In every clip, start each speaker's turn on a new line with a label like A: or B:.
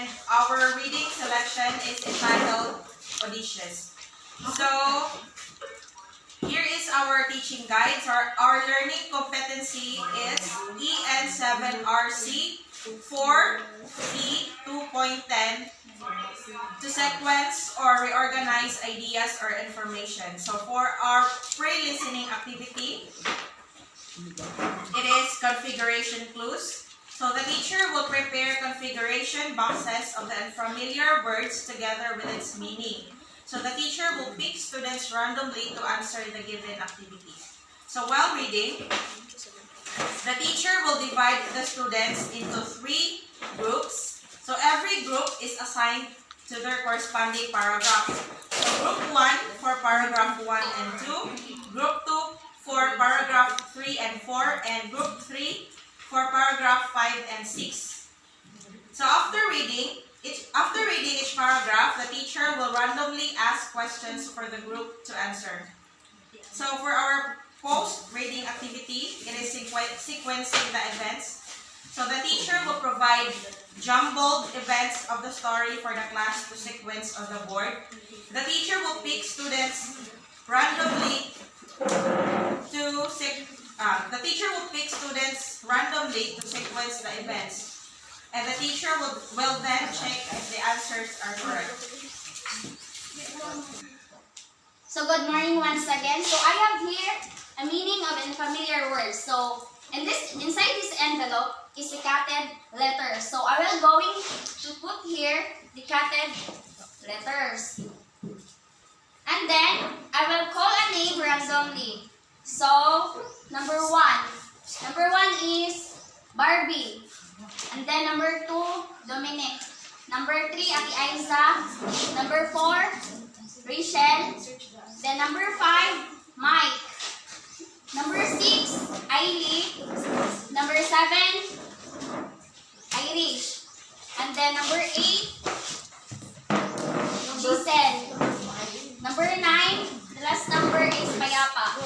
A: and our reading selection is entitled Odysseus. So, here is our teaching guide. So our learning competency is EN7RC 4E2.10 to sequence or reorganize ideas or information. So for our pre-listening activity, it is configuration clues. So the teacher will prepare configuration boxes of the unfamiliar words together with its meaning. So the teacher will pick students randomly to answer the given activity. So while reading, the teacher will divide the students into 3 groups. So every group is assigned to their corresponding paragraph. So group 1 for paragraph 1 and 2, group 2 for paragraph 3 and 4, and group 3 for paragraph 5 and 6. So after reading each paragraph, the teacher will randomly ask questions for the group to answer. So for our post-reading activity, it is sequencing the events. So the teacher will provide jumbled events of the story for the class to sequence on the board. The teacher will pick students randomly to sequence the events. And the teacher will then check if the answers are correct.
B: So good morning once again. So I have here a meaning of unfamiliar words. So inside this envelope is decathed letters. So I will going to put here decathed letters. And then I will call a name randomly. So number 1 is Barbie. And then number 2, Dominic. Number 3, Ate Aiza. Number 4, Rachel. Then number 5, Mike. Number 6, Ailey. Number 7, Irish. And then number 8, Giselle. Number 9, the last number is Payapa.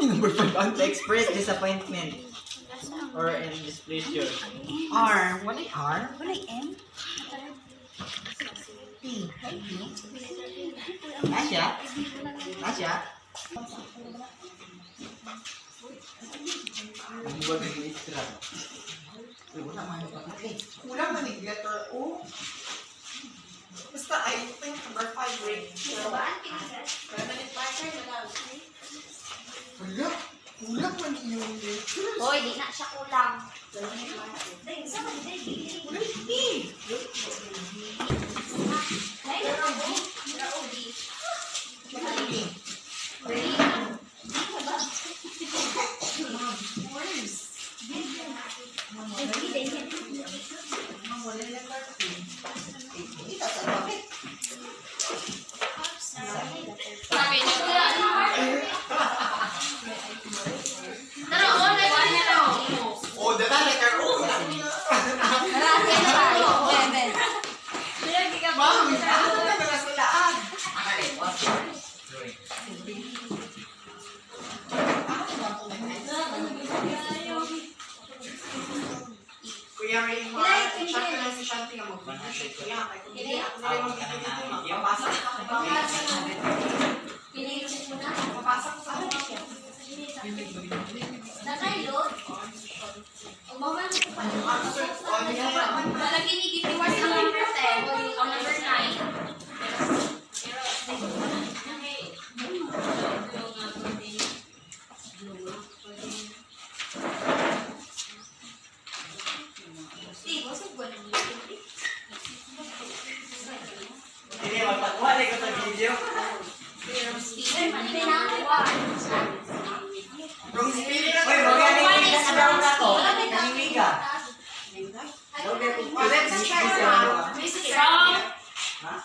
C: Number 5 to express disappointment or in displeasure. R. What is R? What is M? T. Asya?
D: Kulang man yung letter O. Basta I think number 5 ring. Kulang man yung letter.
B: Hoy, di na siya kulang.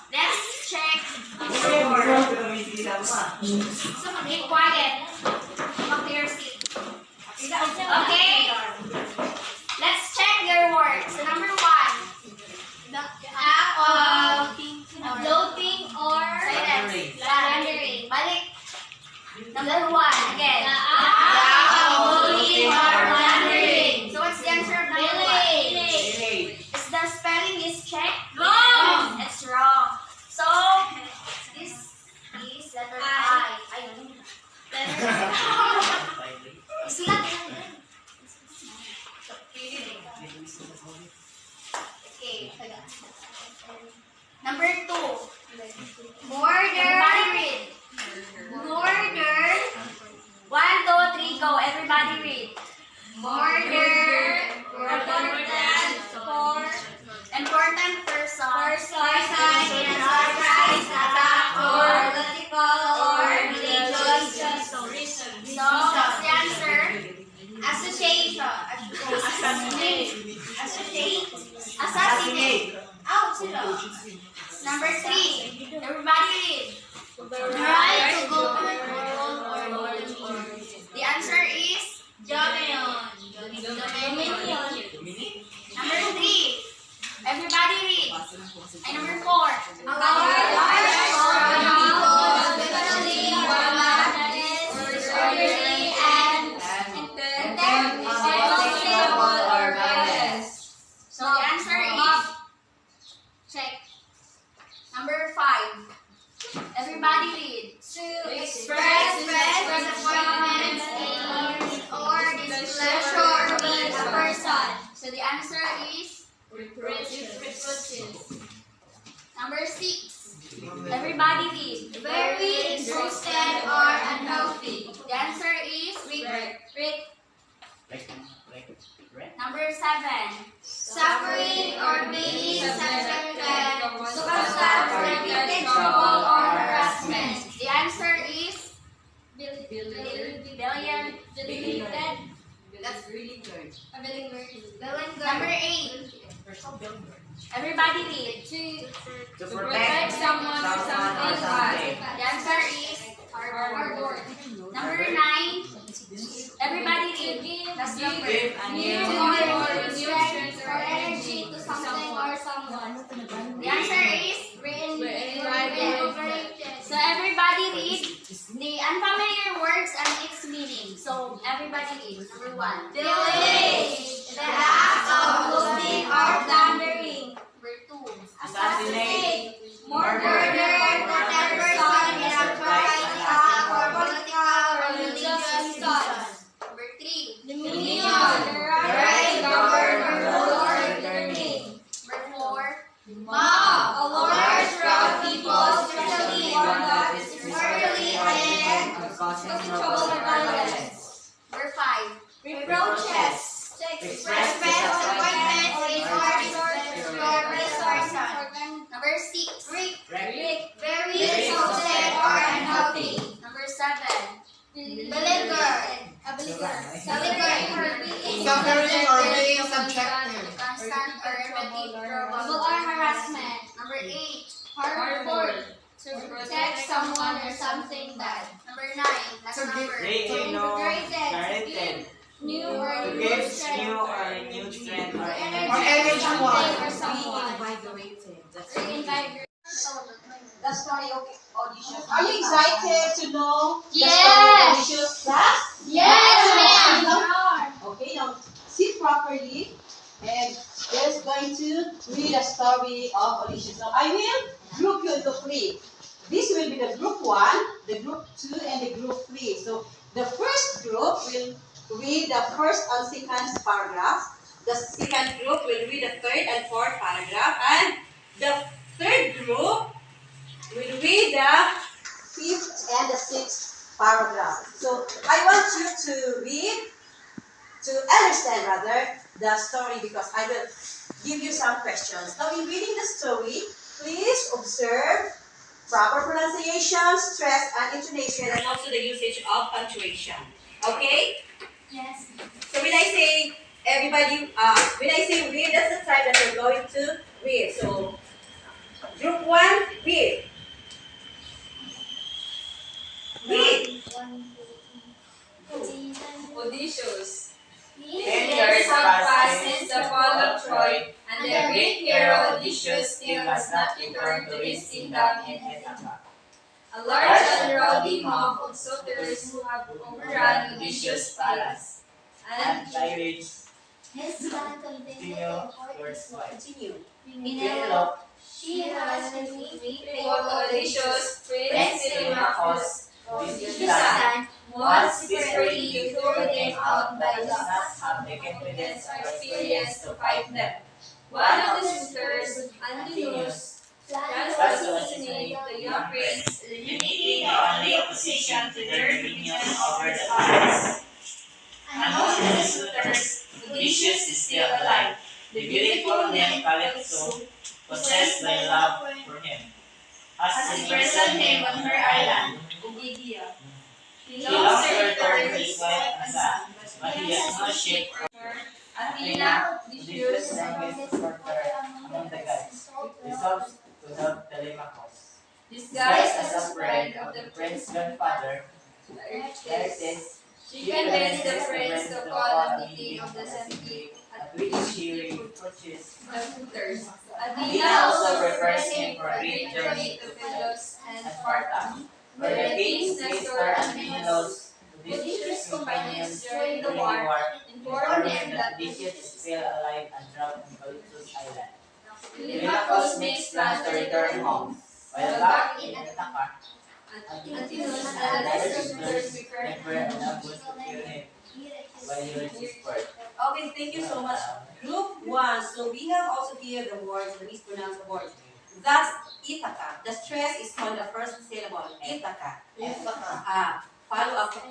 A: Let's check
B: Be quiet. Come to your seat. Okay. Let's check your work. So number 1. The act of floating or laundering. Balik. Number 1 again. The act of floating or laundering. So what's the answer of number 1? Is the spelling is checked? Wrong. It's wrong. So this is letter I. Isulat. Okay. Number 2. Border. Border. 1, 2, 3, go. Everybody read. Border. Important person. In an organized attack or political or religious reason. So, what's the answer? Association. Assassinate. Number 3. Everybody read. Right to govern. The answer is Dominion. Number 3. Everybody read. And number 4. A large especially disorderly and unstable or violence. So the answer is check. Number 5. Everybody read. To express disappointment or displeasure with a person. So the answer is number 6. Everybody read. Very exhausted or unhealthy. The answer is regret. Number 7. Suffering or being subjected to constant trouble or harassment. The answer is that's really good. Number 8. Everybody read.
C: To protect someone or something.
B: The answer is harbor. Number 9. Everybody read. That's number. Give strength or energy to something or someone. The answer is reinvigorated. So everybody read the unfamiliar words and its meaning. So everybody read. Number 1. Delay. The act of looting or plundering. Number 2. Assassinate. Murder. The person in a crime or political or religious cause. Number 3. Dominion. The right to govern or rule or determine. Number 4. Mob. A large crowd of people, especially one that is disorderly and causing trouble or violence. Number 5. Reproaches. Express disappointment in or person. Number 6. Very exhausted or unhealthy. Number 7.
D: Suffering or being subjected.
B: Constant or repetitive trouble or harassment. Number 8. Harbor. To protect someone or something bad. Number 9. That's number.
C: Narrated.
B: New or
C: To
B: renewed
C: give
B: strength.
C: new or renewed strength or
B: Energy
C: energy.
B: to something or someone.
E: Reinvigorated.
B: Reinvigorate.
E: The story of Odysseus. Are you excited to know the
B: Yes.
E: story of Odysseus, class?
B: Yes, ma'am.
E: Okay, now sit properly and just going to read the story of Odysseus. Now I will group you into 3. This will be the group 1, the group 2, and the group 3. So the first group will read the first and second paragraph. The second group will read the third and fourth paragraph. And the third group will read the 5th and the 6th paragraph. So I want you to read, to understand rather, the story because I will give you some questions. Now in reading the story, please observe proper pronunciation, stress and intonation, and also the usage of punctuation. Okay?
B: Yes.
E: So when I say everybody, when I say read, that's the time that you're going to read. So group 1, read.
F: Odysseus.
C: 10 years passed since the fall of Troy,
F: and the great hero Odysseus still has not returned to his kingdom in Ithaca. A large and rowdy mob of suitors who have overrun Odysseus' palace and
C: pirates
B: His son
C: continue towards wife.
E: Continue.
C: Penelope,
B: She has remained
F: faithful to Odysseus, Prince Telemachus,
C: Odysseus'
F: his
C: son,
F: son, once secretly threw them out by
C: does
F: lust
C: not have the confidence
F: or
C: or
F: experience to fight them. One of the suitors, Antinous, plans to assassinate the young prince, limiting the only opposition to their dominion over the palace. Unknown to the suitors, Odysseus is still alive. The beautiful nymph Calypso, possessed by love for him, has imprisoned him on her island, Ogygia. He longs to return to his wife and son, but he has no ship or Athena,
C: Odysseus'
F: Odysseus,
C: youngest daughter among the gods, resolves to help Telemachus.
F: disguised
C: Disguised as a friend of the prince's grandfather, Laertes,
F: she convinced the prince to call a meeting of the Senate
C: at which she reproaches.
F: the suitors.
C: Athena
F: Athena
C: also
F: also
C: prefers
F: prefers
C: him
F: him
C: for
F: for
C: a
F: a
C: great
F: great
C: journey
F: journey to Pylos and
C: at
F: Sparta,
C: Sparta, where the kings Nestor and Menelaus,
F: Odysseus'
C: Odysseus'
F: companions
C: companions
F: during the
C: during the
F: war,
C: war,
F: informed
C: informed
F: him
C: him
F: that
C: that Odysseus is still alive and trapped on Calypso's island.
F: Telemachus
C: Telemachus makes plans to return home. While back in Ithaca,
F: Antinous and
C: and
F: the
C: other
F: suitors
C: sisters
F: prepared
C: prepare an ambush to kill him while he reaches port.
E: Okay, thank you so much. Group 1. So we have also here the words, the mispronounced words. That's Ithaca. The stress is on the first syllable. Ithaca. Follow after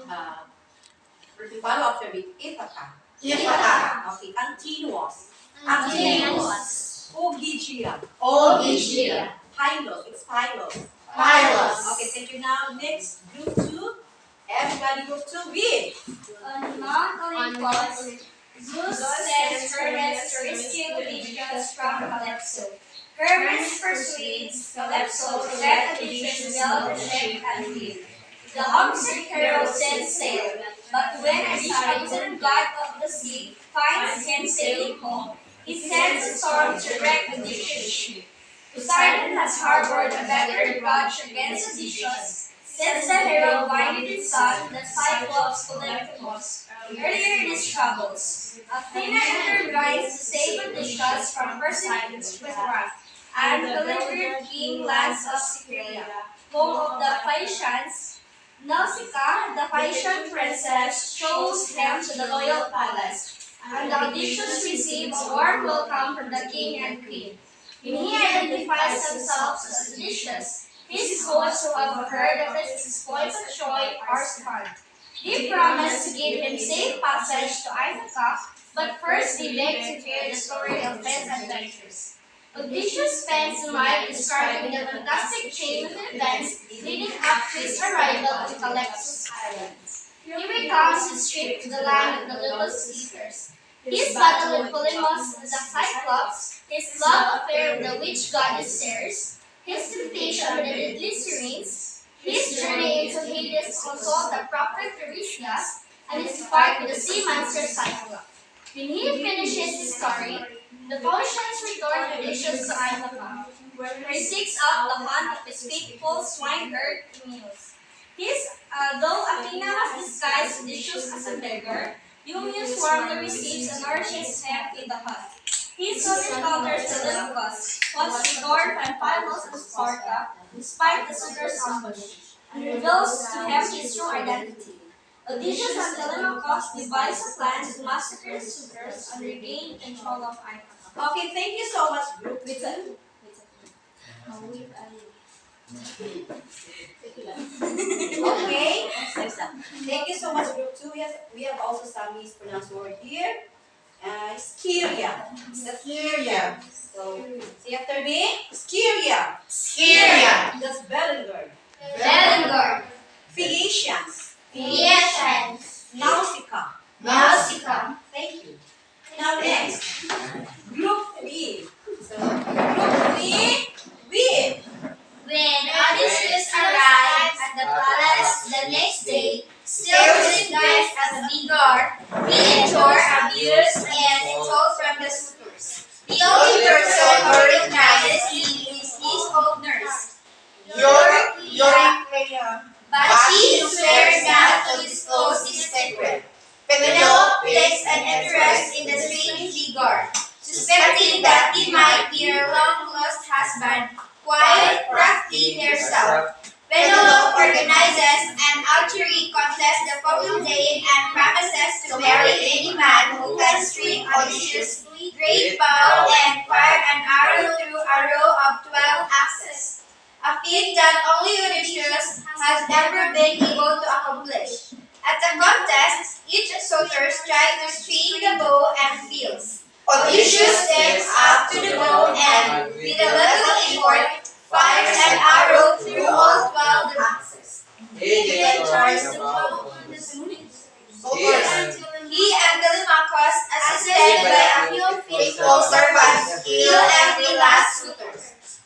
E: me. Ithaca.
D: Ithaca.
E: Okay, continuous.
B: Antinous.
E: Ogygia.
B: Ogygia.
E: Pylos. It's Pylos.
B: Pylos.
E: Okay, thank you. Now, next, group 2. Everybody, group 2, read.
F: On Mount Olympus, Zeus sends Hermes to rescue Odysseus from Calypso. Hermes persuades Calypso to let Odysseus build a ship and leave. The homesick hero sets sail, but when a Poseidon, god of the sea, finds him sailing home, he sends a storm to wreck Odysseus' ship. Poseidon has harbored a better grudge against Odysseus, since the hero blinded his son, the Cyclops Polyphemus, earlier in his troubles. Athena intervenes to save Odysseus from Poseidon's wrath, and the beleaguered king lands of Sicily, home of the Phaeacians. Nausicaa, the Phaeacian princess, shows him to the royal palace, and Odysseus receives a warm welcome from the king and queen. When he identifies himself as Odysseus, his hosts who have heard of his exploits at Troy are stunned. They promise to give him safe passage to Ithaca, but first they beg to hear the story of his adventures. Odysseus spends the night describing the fantastic chain of events leading up to his arrival on Calypso's island. He recounts his trip to the land of the little Caesars, his battle with Polyphemus the Cyclops, his love affair with the witch goddess Ceres, his temptation with the deadly Sirens, his journey into Hades to consult the prophet Odysseus, and his fight with the sea monster Cyclops. When he finishes his story, the Phaeacians return Odysseus to Ithaca, where he seeks out the hunt of his faithful swineherd Eumaeus. Though Athena has disguised Odysseus as a beggar, Eumaeus warmly receives and nourishes him in the hut. He soon encounters Telemachus, once reborn from Pylos of Sparta, despite the suitor's ambush, and reveals to him his true identity. Odysseus and Telemachus devise a plan to massacre the suitors and regain control of Ithaca. Okay, thank you so much, group 2. Okay, thank you so much, group 2. Yes, we have also some mispronounced word here. Skyria.
D: Syria.
E: So, say after me. Skyria.
D: Syria.
E: That's Bellinger.
B: Bellinger.
E: Phaeacians.
B: Phaeacians.
E: Nausicaa.
B: Nausicaa.
E: Thank you. Now next, group 3. So, group 3, read.
B: When Odysseus arrived at the palace the next day,
F: Vigar, he endured abuse and insult from the suitors. The only person who recognizes him is his own nurse. But she swears not to disclose his secret. Penelope takes an interest in the strange Vigar, suspecting that he might be her long-lost husband, quite crafty herself. Penelope organizes an archery contest the following day and promises to marry any man who can string Odysseus' great bow and fire an arrow through a row of 12 axes, a feat that only Odysseus has ever been able to accomplish. At the contest, each suitor tries to string the bow and fails. Odysseus steps up to the bow and, with a little effort, fires an arrow through all 12 axes. He then tries to follow on the suitors. He and Telemachus, assisted by a few faithful servants, kill every last suitor.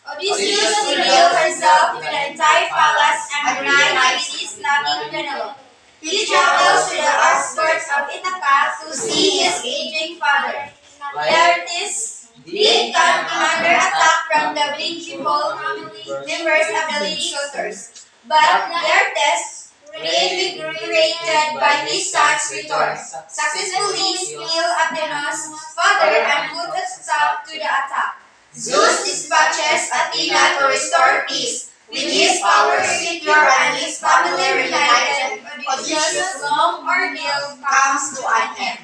F: Odysseus reveals herself to the entire palace and reunites his loving Penelope. He travels to the outskirts of Ithaca to see his aging father. Laertes, being caught under attack from the vengeful members of the leading suitors. But Laertes, reinvigorated by his son's return, successfully killed Athena's father and put a stop to the attack. Zeus dispatches Athena to restore peace. With his power secure and his family reunited, Odysseus' long ordeal comes to an end.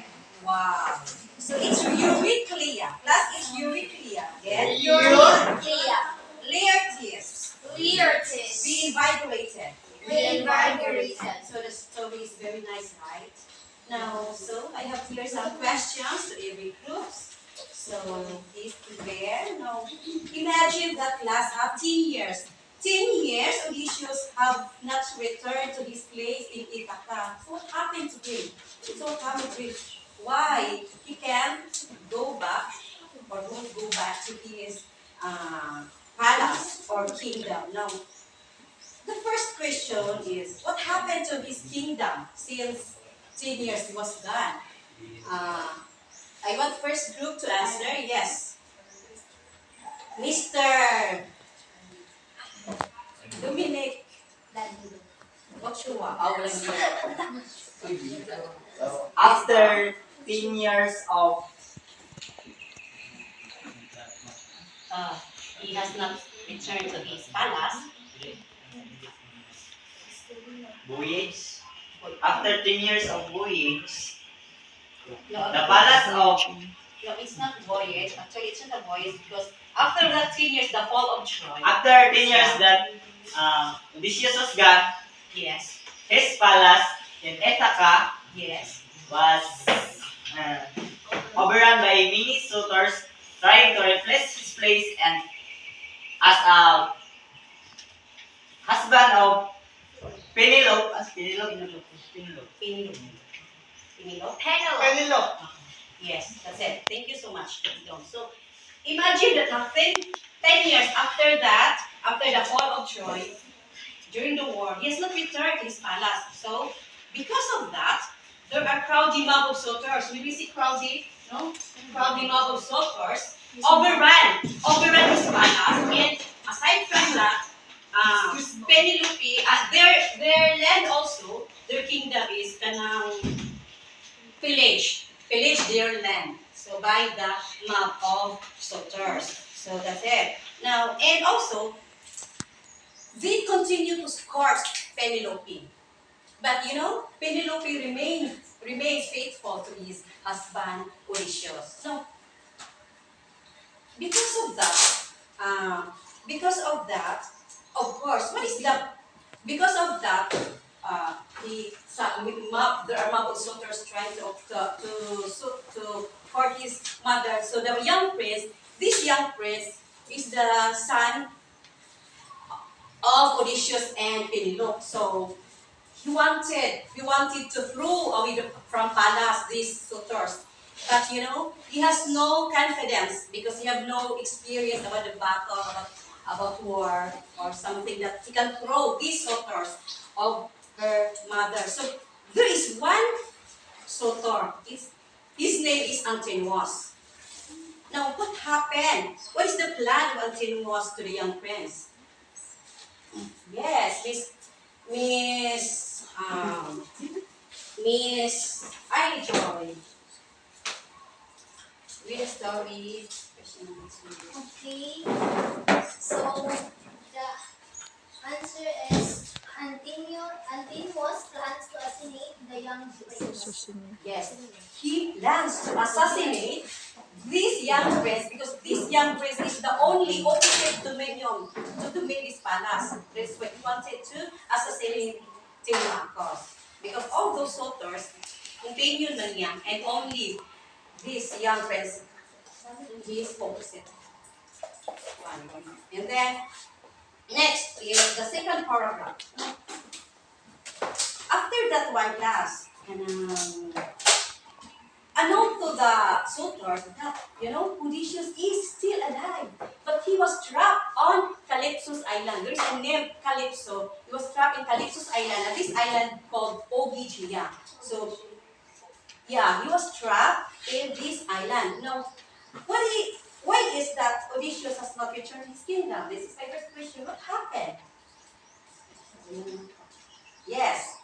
E: Wow. So it's Euryclea. Class is Euryclea. Again.
F: Euryclea.
E: Laertes.
F: Laertes.
E: Be invigorated.
F: Reinvigorated.
E: So the story is very nice, right? Now, so I have here some questions to every group. So please prepare. Now, imagine that class have 10 years. 10 years, Odysseus have not returned to his place in Ithaca. So what happened to him? So come with why he can't go back or won't go back to his palace or kingdom. Now, the first question is, what happened to his kingdom since 10 years was gone? I want first group to answer. Yes. Mr. Dominic. Ochoa.
C: After 10 years of
E: He has not returned to his palace.
C: voyage, after 10 years of voyage,
E: No,
C: the palace of
E: no, it's not voyage. Actually, it's not a voyage because after that 10 years, the fall of Troy.
C: after 10 years that Odysseus was gone,
E: Yes,
C: his palace in Ithaca
E: yes.
C: was overrun by many suitors trying to replace his place and as a husband of Penelope.
E: Penelope. Yes, that's it. Thank you so much. So, imagine that happened 10 years after that, after the fall of Troy, during the war, he has not returned to his palace. So, because of that, there are crowdy mob of suitors. Will we see crowdy? No? Crowdy mob of suitors overran his palace. And aside from that, Penelope, their land also, their kingdom is kanang pillage their land. So by the mob of suitors. So that's it. Now, and also, they continue to scourge Penelope. But you know, Penelope remains faithful to his husband Odysseus. So, because of that, of course, what is the because of that, there are mob of suitors trying to court his mother. So the young prince, this young prince is the son of Odysseus and Penelope. So he wanted to throw away from palace these suitors. But you know, he has no confidence because he have no experience about the battle, about war or something that he can throw these suitors of her mother. So there is one His name is Antinous. Now, what happened? What is the plan of Antinous to the young prince? Yes, Miss I Joy. Read a story.
F: Okay. So the answer is Antinous plans to assassinate the young prince.
E: Yes, he plans to assassinate this young prince because this young prince is the only official to make his palace. That's why he wanted to assassinate Telemachus. Because all those soldiers, companion man niya, and only this young prince, he is opposite. And then, next is the second paragraph. After that one class, and unknown to the suitors that, Odysseus is still alive. But he was trapped on Calypso's island. There is a name, Calypso. He was trapped in Calypso's island, and this island called Ogygia. So, yeah, he was trapped in this island. Now, why is that Odysseus has not returned his kingdom? This is my first question. What happened? Yes,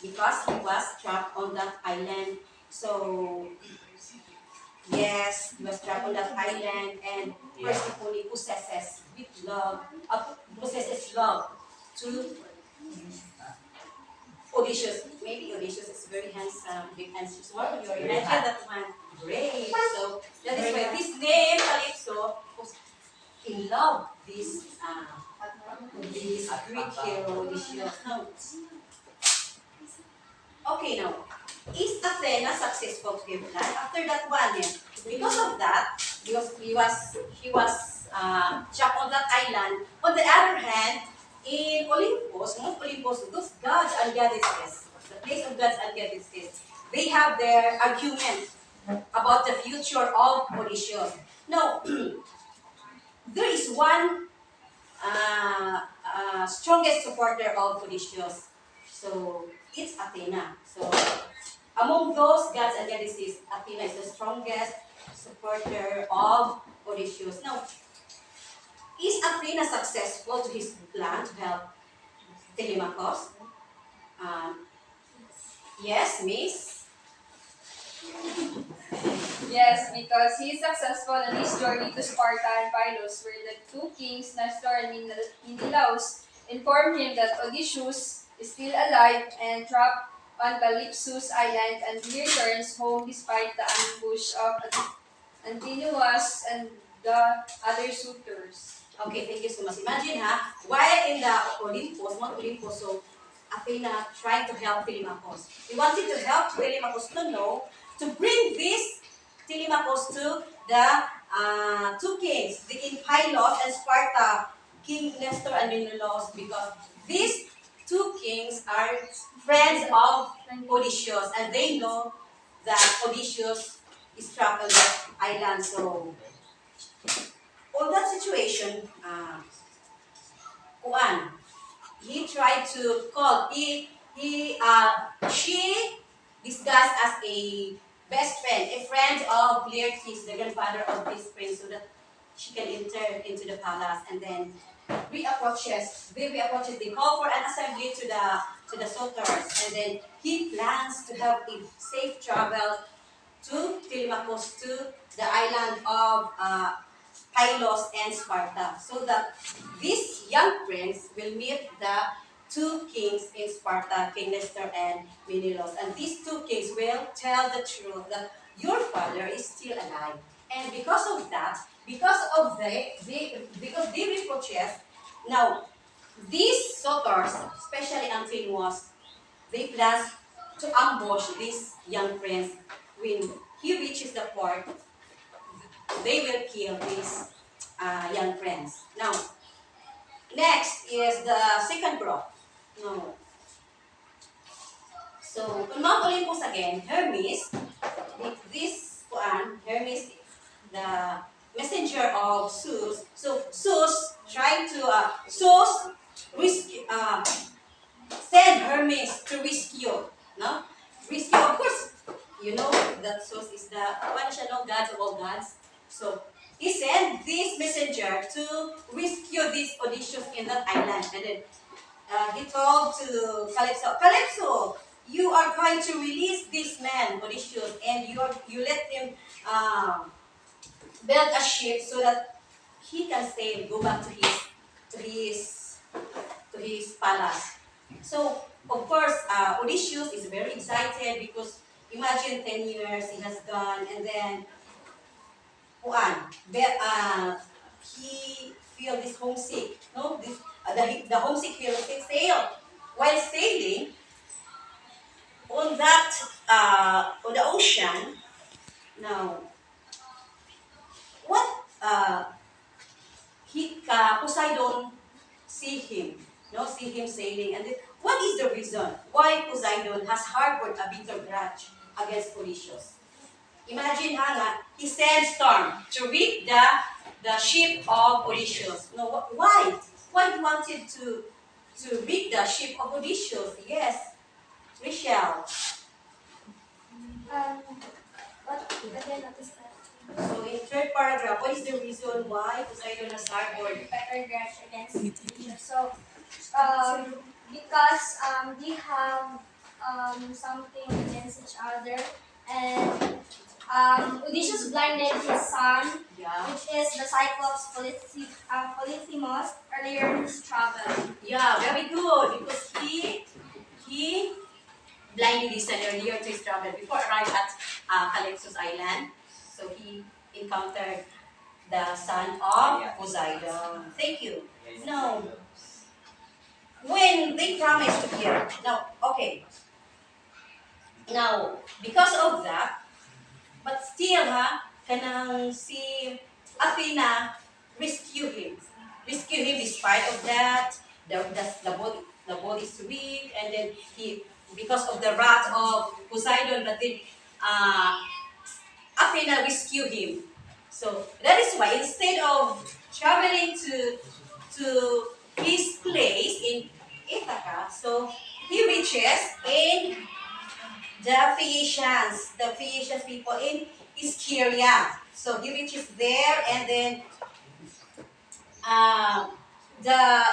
E: because he was trapped on that island. So, yes, he was trapped on that island, and Persephone possesses love to Odysseus. Maybe Odysseus is very handsome, big and small. You imagine that one. Great. So that is why this name Calypso was in love this Greek hero Odysseus. Now, okay, now, is Athena successful to give blood? After that one, yeah. Because of that, he was trapped on that island. On the other hand, in Olympus, Mount Olympus, those gods and goddesses, the place of gods and goddesses, they have their argument about the future of Odysseus. Now, there is one strongest supporter of Odysseus. So, it's Athena. So, among those gods and goddesses, Athena is the strongest supporter of Odysseus. Now, is Athena successful to his plan to help Telemachus? Yes, Miss?
G: Yes, because he is successful in his journey to Sparta and Pylos, where the two kings, Nestor and Menelaus, inform him that Odysseus is still alive and trapped on Calypso's island, and he returns home despite the ambush of Antinous and the other suitors.
E: Okay, thank you so much. Imagine while in the Olympus, Mount Olympus, so Athena tried to help Telemachus. He wanted to help Telemachus to bring this Telemachus to the two kings, the in Pylos and Sparta, King Nestor and Menelaus, because these two kings are friends of Odysseus, and they know that Odysseus is trapped on that island. So, on that situation, Kuan, he tried to call, she disguised as a best friend, a friend of Laertes, the grandfather of this prince, so that she can enter into the palace, and then they call for an assembly to the suitors, and then he plans to have a safe travel to Telemachus to the island of Pylos and Sparta, so that this young prince will meet the two kings in Sparta, King Nestor and Menelaus. And these two kings will tell the truth that your father is still alive. And because of that, because they reproaches, now these suitors, especially Antinous, they plan to ambush this young prince. When he reaches the port, they will kill this young prince. Now, next is the second group. No. So, on Mount Olympus again, Hermes, Hermes, the messenger of Zeus. So, Zeus tried to, send Hermes to rescue, no? Rescue, of course,
H: that Zeus is the one siya, no, gods of all gods. So he sent this messenger to rescue this Odysseus in that island. And then he told to Calypso, you are going to release this man, Odysseus, and you let him build a ship so that he can stay and go back to his to his palace. So of course, Odysseus is very excited because imagine 10 years he has gone, and then he feel this homesick. No, this the homesick feeling sail while sailing on that on the ocean. Now, what Poseidon see him sailing, and then, what is the reason why Poseidon has harbored a bitter grudge against Odysseus? Imagine, Hannah, he sent storm to rid the ship of Odysseus. No, why? Why he wanted to rid the ship of Odysseus? Yes, Michelle.
F: What? Again, what is that?
H: So in third paragraph, what is the reason why Poseidon has harbored?
F: Better grudge against Odysseus. So, because they have something against each other, and Odysseus blinded his son,
H: Yeah.
F: which is the Cyclops Polyphemus, earlier in his travel.
H: Yeah, very good. Because he blinded his son earlier to his travel before arriving at Calypso's island. So he encountered the son of Poseidon. Thank you. Now, when they promised to hear, now, okay. Now, because of that, but still, kanang si Athena rescue him. Rescue him despite of that. The body is weak, and then because of the wrath of Poseidon, but then Athena rescue him. So that is why instead of traveling to his place in Ithaca, so he reaches in the Phaeacians people in Ischia. So he reaches there, and then the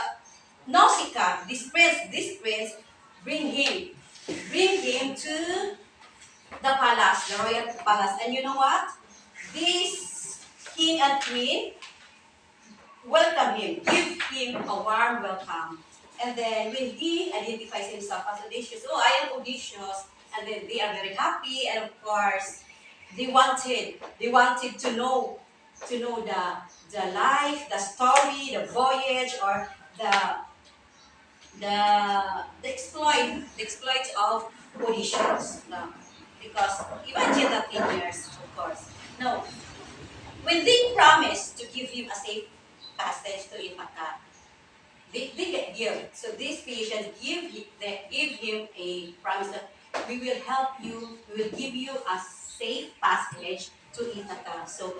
H: Nausicaa, this prince, bring him to the palace, the royal palace. And you know what? This king and queen welcome him, give him a warm welcome. And then when he identifies himself as Odysseus, oh, I am Odysseus, and then they are very happy, and of course, they wanted to know the life, the story, the voyage, or the exploits of Odysseus. No, because imagine the 10 years, of course. No, when they promised to give him a safe passage to Ithaca, they get gift. So these patients give him a promise that we will help you, we will give you a safe passage to Ithaca. So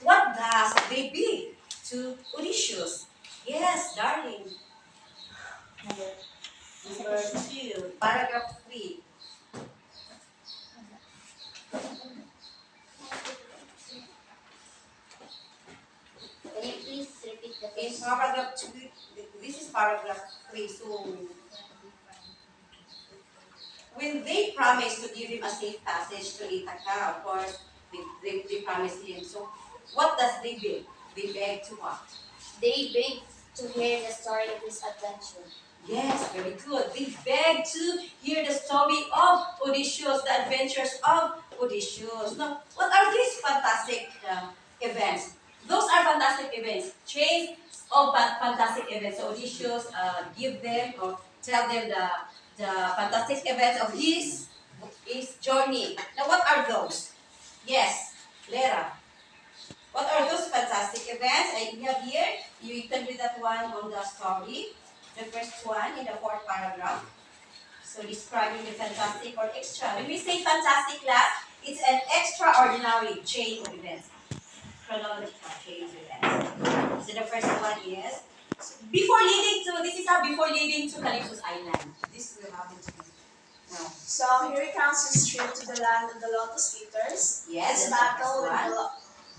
H: what does they bid to Odysseus? Yes, darling. Number 2, paragraph 3.
B: Can you please repeat the
H: In
B: first?
H: paragraph 2, this is paragraph 3. So when they promised to give him a safe passage to Ithaca, of course, they promised him. So what does they beg? They beg to what?
B: They beg to hear the story of his adventure.
H: Yes, very good. They beg to hear the story of Odysseus, the adventures of Odysseus. Now, what are these fantastic events? Those are fantastic events. Chains of fantastic events. So Odysseus give them or tell them the fantastic events of his journey. Now, what are those? Yes, Lera. What are those fantastic events? I have here. You can read that one on the story. The first one in the 4th paragraph. So describing the fantastic or extra. When we say fantastic, class, it's an extraordinary chain of events. Chronological chain of events. So the first one is before leading to Calypso's island. This will happen to me.
F: So here he comes his trip to the land of the lotus eaters.
H: Yes,
F: His
H: that's the
F: battle with
H: first
F: the
H: one.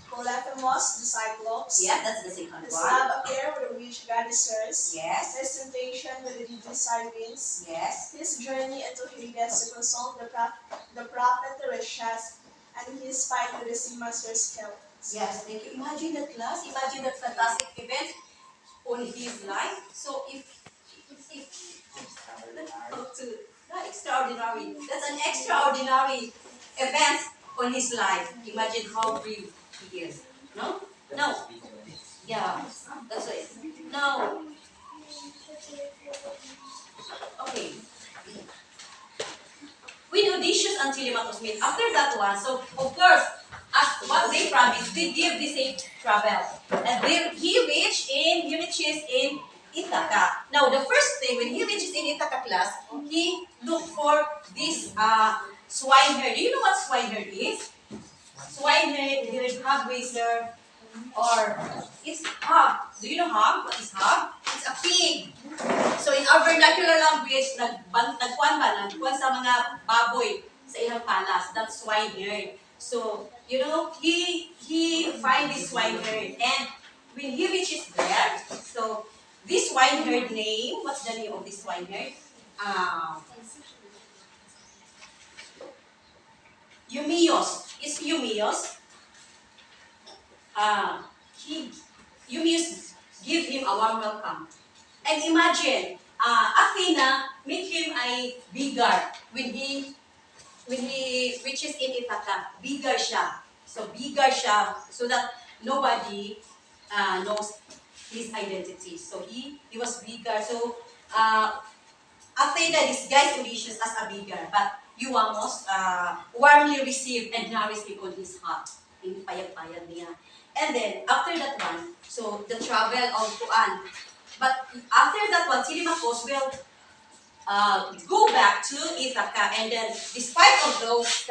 F: Polyphemus, the Cyclops.
H: Yeah, that's the second
F: His
H: one.
F: love affair with the witch goddesses.
H: Yes,
F: His temptation with the divine Sirens.
H: yes.
F: His journey into Hades to consult the prophet Tiresias, and his fight with the sea monster skeletons.
H: Yes, thank you. Imagine that class. Imagine that fantastic event on his life. So if extraordinary. That's an extraordinary event on his life. Imagine how brave he is. No? No. Yeah. That's it. No. Okay. When Odysseus and Telemachus meet, after that one, so of course, as what they promised, they give the same travel. And he reaches in Ithaca. Now, the first thing, when he reaches in Ithaca class, he looked for this swineherd. Do you know what swineherd is? Swineherd, here's hog raiser, or it's hog. Do you know hog? What is hog? It's a pig. So in our vernacular language, nagkuhan sa mga baboy sa ilang palas. That's swineherd. So, you know, he find this swineherd, and when he reaches there, so this swineherd name, what's the name of this swineherd? Eumeus. Is Eumeus? Eumeus give him a warm welcome. And imagine, Athena make him a bigger when he reaches in Ithaca. Bigger siya. So bigger siya so that nobody knows his identity. So he was bigger. So Athena disguised Odysseus as a bigger, but Euamos warmly received and nourished him on his heart. Payag-payag niya. And then, after that one, so the travel of Tuan. But after that one, Telemachus will go back to Ithaca, and then despite of those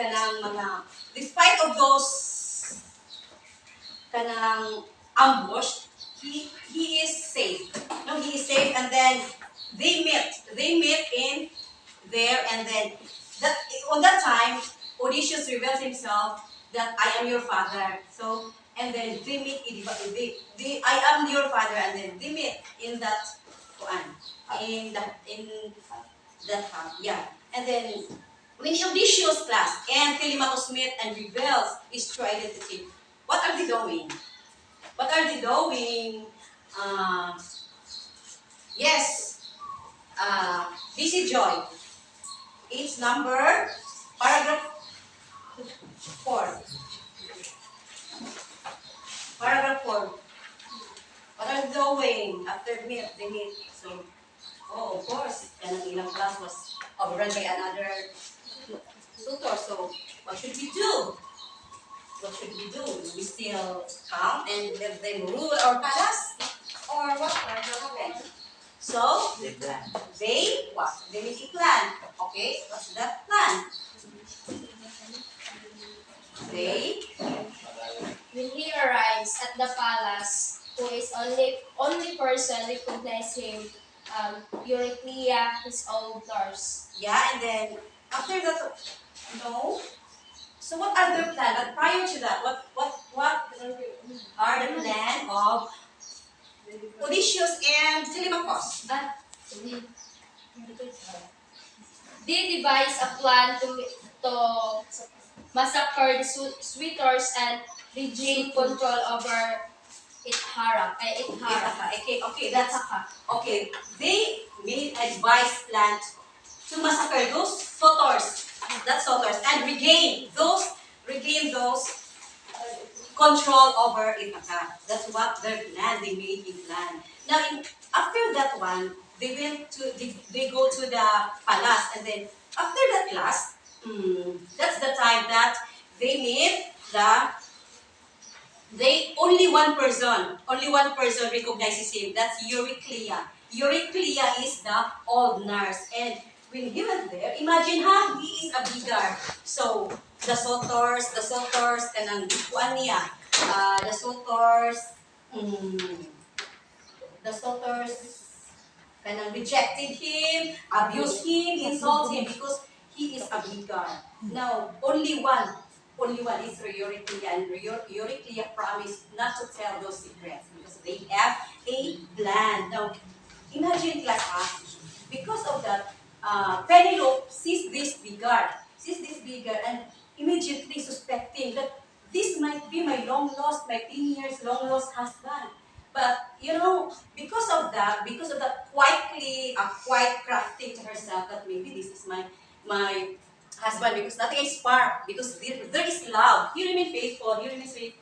H: ambush, he is safe. No, he is safe, and then they meet in there, and then on that time, Odysseus reveals himself that I am your father. So, and then they meet I am your father, and then they meet in that in that yeah. And then when Odysseus class and Telemachus meet and reveals his true identity, what are they doing? What are they doing? Yes. This is joy. It's number paragraph 4. Paragraph 4. What are they doing after they meet? So, of course, and ilang class was overrun by another suitor. So, what should we do? What should we do? We still come and let them rule our palace? Or what are the happen? So,
C: They plan.
H: they make a plan. Okay, what's that plan? They
B: When he arrives at the palace, who is only person recognized him, Euryclea, his old nurse.
H: yeah, and then after that, no. So what are their plan? But prior to that, what are the plan of Odysseus and Telemachus?
B: They devise a plan to massacre the suitors and regain control over Ithara.
H: Okay, that's okay. They made a device plan to massacre those suitors, and regain those control over Ithaca. That's what their plan. They made a plan. Now, after that one, they go to the palace, and then after that class, that's the time that they meet only one person recognizes him. That's Euryclea. Euryclea is the old nurse, and when he was there, imagine how he is a bigger. So the soldiers, kanang kuan niya. The soldiers kanang rejected him, abused him, insulted him because he is a bigot. Now, only one is Euryclea, and Euryclea promised not to tell those secrets because they have a plan. Now, imagine class because of that, Penelope sees this bigot, and immediately suspecting that this might be my long lost, my 10 years long lost husband. But because of that, quite crafting to herself that maybe this is my husband because nothing is spark because there is love. He remains faithful.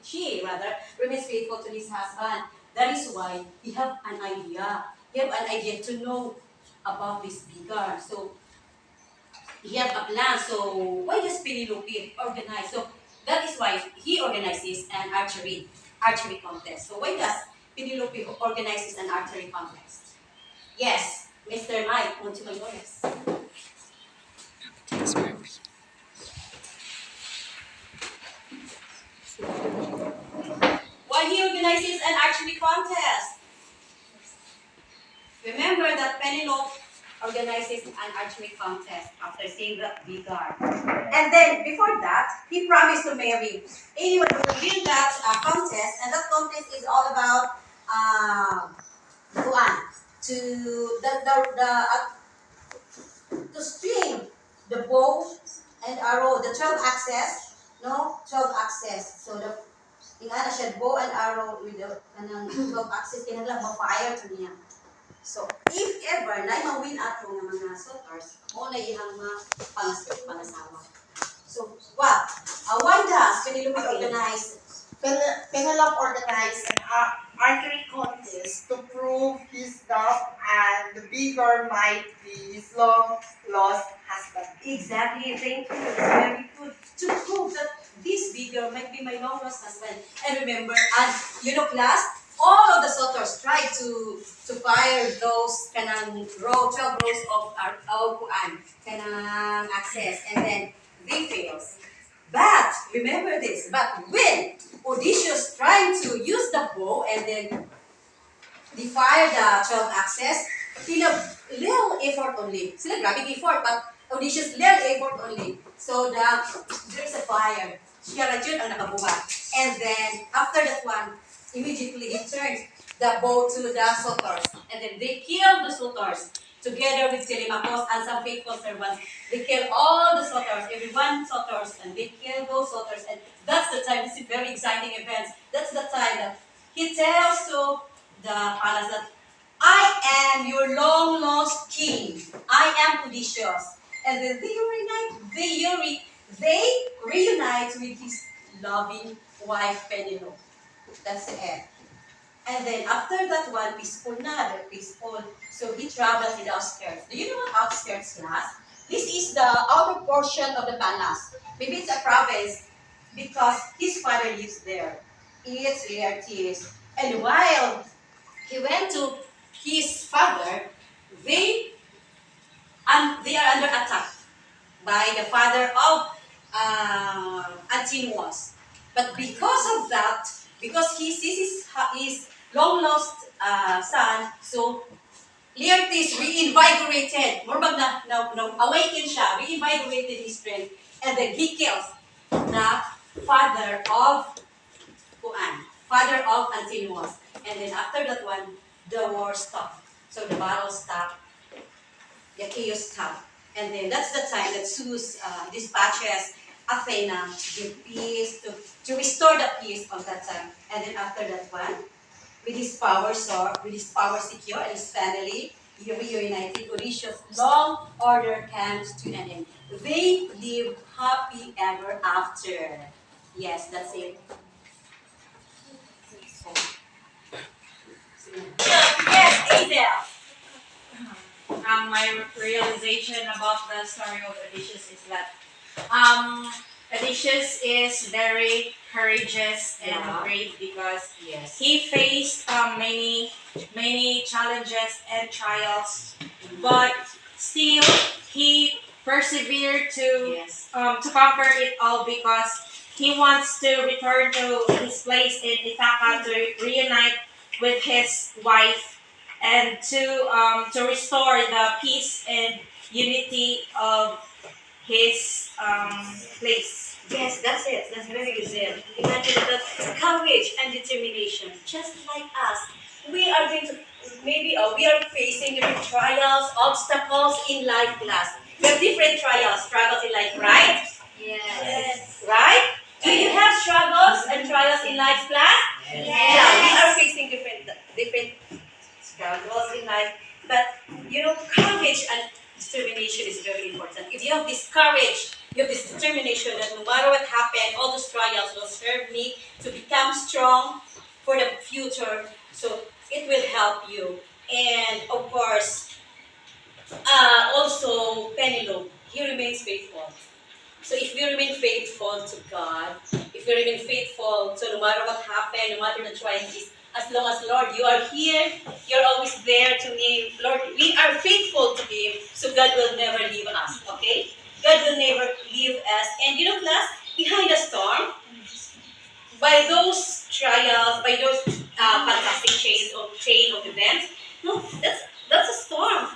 H: She rather remains faithful to his husband. That is why he have an idea. He have an idea to know about this bigger. So he have a plan. So why does Penelope organize? So that is why he organizes an archery contest. So why does Penelope organizes an archery contest? Yes, Mr. Mike, want to my voice. Why he organizes an archery contest? Remember that Penelope organizes an archery contest after seeing that Vigar. And then, before that, he promised to marry anyone who will win that contest. And that contest is all about Juan. To string the bow and arrow, the 12 axis, no? 12 axis. So, ingana siya, bow and arrow with the 12 axis, kinahanglan ma-fire to niya. So, if ever na mawin ato ng mga suitors, mo na ihang pangasawa. So, what? Why does Penelope organize?
D: Penelope organized an archery contest to prove his love and the bigger might be his long lost husband.
H: Exactly, thank you. It's very good. To prove that this bigger might be my long lost husband. And remember, class, all of the suitors tried to fire those 12 rows of kanang access, and then they failed. But remember this, but when Odysseus trying to use the bow and then fire the 12 axes, sila little effort only. Sila grabbing effort, but Odysseus little effort only. So there is a fire. Siya Rajun ang nakabuhat. And then after that one, immediately he turned the bow to the suitors. And then they killed the suitors. Together with Telemachus and some faithful servants, they kill all the suitors, everyone suitors, and they kill those suitors. And that's the time, this is a very exciting event. That's the time that he tells to the palace that I am your long lost king. I am Odysseus. And then they reunite with his loving wife Penelope. That's the end. And then after that one, peaceful na, they're peaceful. So he traveled in the outskirts. Do you know what outskirts class? This is the outer portion of the palace. Maybe it's a province because his father lives there. It's Laertes. And while he went to his father, they are under attack by the father of Antinous. But because of that, because he sees his long lost son, so Laertes reinvigorated, awakened siya, reinvigorated his strength, and then he kills the father of Antinous. And then after that one, the war stopped. So the battle stopped, the chaos stopped. And then that's the time that Zeus dispatches Athena to give peace, to restore the peace of that time. And then after that one, with his power secure and his family, he reunited. Odysseus' long order comes to an end. They live happy ever after. Yes, that's it. Yes, Hazel.
A: My realization about the story of Odysseus is that Odysseus is very courageous and brave because he faced many challenges and trials, but still he persevered to conquer it all because he wants to return to his place in Ithaca to reunite with his wife and to restore the peace and unity of his place.
H: Yes, that's it. That's very good. Imagine that courage and determination, just like us. We are going to maybe we are facing different trials, obstacles in life class. We have different trials, struggles in life, right?
B: Yes.
H: Right? Do you have struggles and trials in life class? Yeah, we are facing different struggles in life. But courage and determination is very important. If you have this courage, you have this determination that no matter what happens, all those trials will serve me to become strong for the future. So it will help you. And of course, also Penelope, he remains faithful. So if we remain faithful to God, if we remain faithful to no matter what happens, no matter the trial is, as long as Lord, you are here, you're always there to me. Lord, we are faithful to Him, so God will never leave us, okay? God will never leave us. And class, behind the storm, by those trials, by those fantastic chain of events, no, that's a storm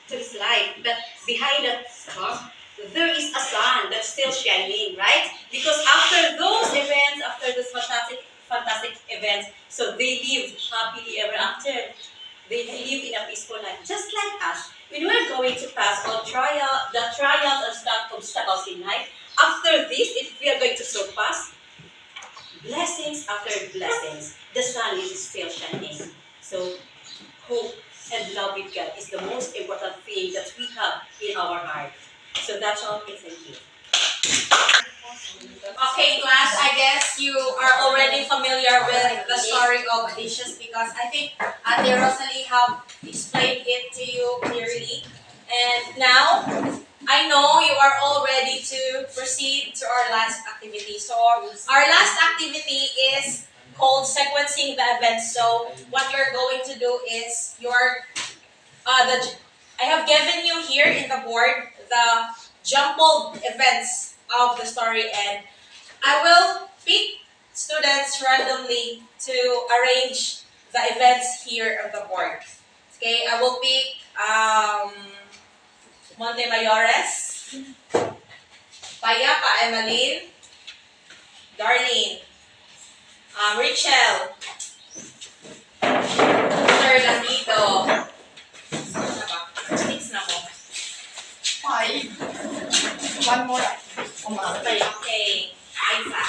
H: to His life. But behind that storm, there is a sun that's still shining, right? Because after those events, after those fantastic events, so they live happily ever after. They live in a peaceful life, just like us. When we're going to pass all the trials and obstacles in life, after this, if we are going to surpass, blessings after blessings, the sun is still shining. So hope and love with God is the most important thing that we have in our heart. So that's all. Thank you.
A: Okay, class, I guess you are already familiar with the story of Odysseus because I think Ate Rosalie have explained it to you clearly. And now, I know you are all ready to proceed to our last activity. So, our last activity is called sequencing the events. So, what you're going to do is I have given you here in the board the jumbled events of the story, and I will pick students randomly to arrange the events here on the board. Okay, I will pick Montemayores, Payapa Emmeline, Darlene, Rachel, Sir Lanito. Six na mo.
D: 5. One more.
A: Okay, Isa.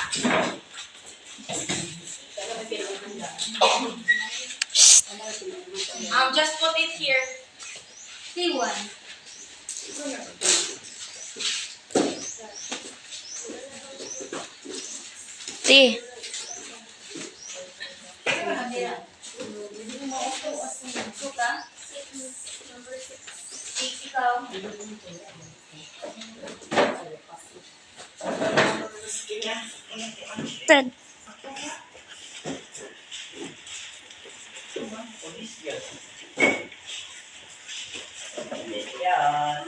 A: Just put it here.
B: P1. T. Fred.
C: Yeah.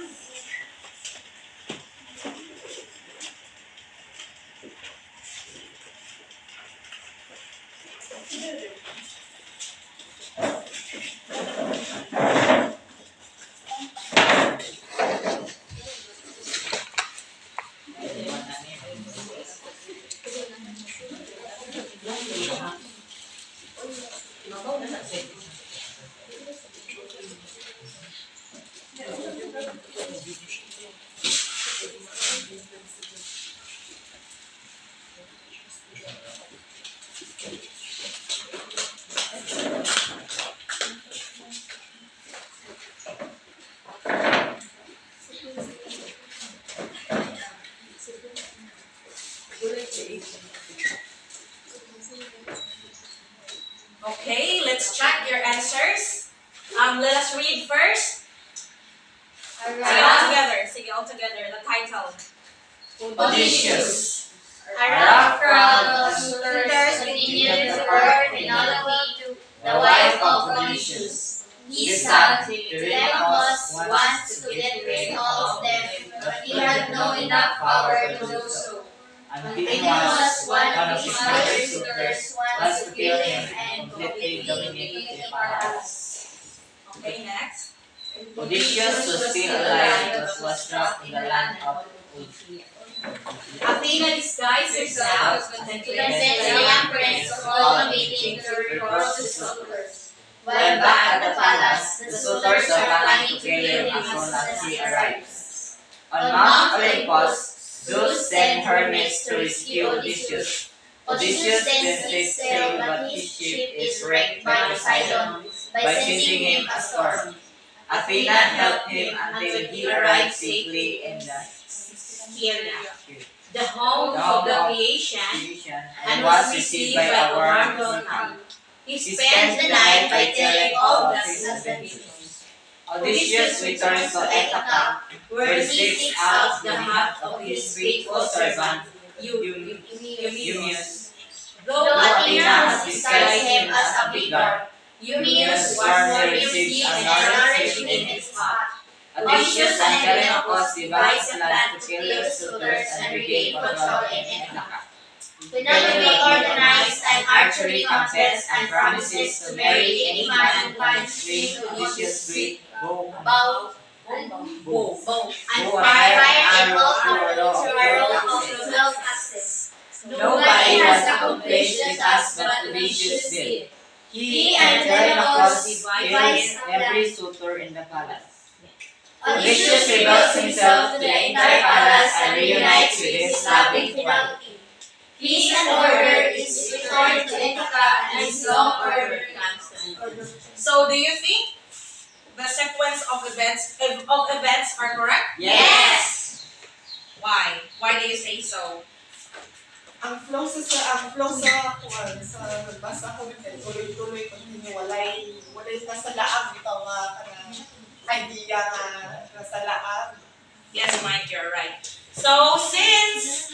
A: Okay, let's check your answers. Let us read first. Sige all together. The title.
C: Odysseus.
A: A rough
B: From suitors continued to court Penelope, the wife of Odysseus. His son, Telemachus, wants to get rid of them, but he had no enough power to do so. Penelope, one of his mother's suitors, wants to kill him and completely dominate the palace.
A: Okay, next.
C: Odysseus was still alive but was trapped in the land of
F: Athena disguised herself to convince the young prince to hold a meeting to report the suitors. While back at the palace, the suitors are planning to kill him as soon as he arrives.
C: On Mount Olympus, Zeus sent hermits to rescue Odysseus. Odysseus then sets sail, but his ship is wrecked by Poseidon by sending him a storm. Athena helped him until he arrived safely in the
F: The home of the creation,
C: and was received by a warm welcome.
F: he spends the night by telling all of his adventures.
C: Odysseus returns to Ithaca,
F: Where he seeks out the hut of his faithful servant, Eumaeus. Though Athena has disguised him as a beggar, Eumaeus warmly receives and nourishes him in his heart.
C: Odysseus and Telemachus devise a plan to kill the suitors and regain control in Ithaca.
F: Penelope organizes an archery contest and promises to marry any man who can string Odysseus' great bow and fire an arrow to a row of 12 axes. Nobody has accomplished the task but Odysseus did.
C: He and Telemachus kills every suitor in the palace.
F: Odysseus reveals himself to the entire palace and reunites with his loving Penelope. Peace and order is returned to Ithaca and his long order comes.
A: So, do you think the sequence of events are correct?
F: Yes!
A: Why? Why do you say so?
D: Ang flow sa basa ko din tuloy-tuloy continue walay nasa laang bitaw nga idea nga nasa laang.
A: Yes, Mike, you're right. So, since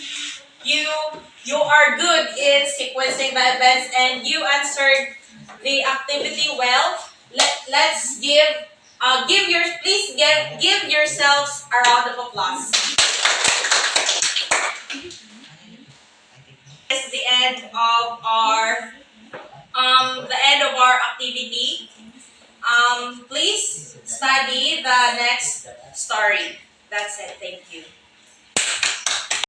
A: you are good in sequencing the events and you answered the activity well, let's give yourselves a round of applause. It's the end of our activity. Please study the next story. That's it. Thank you.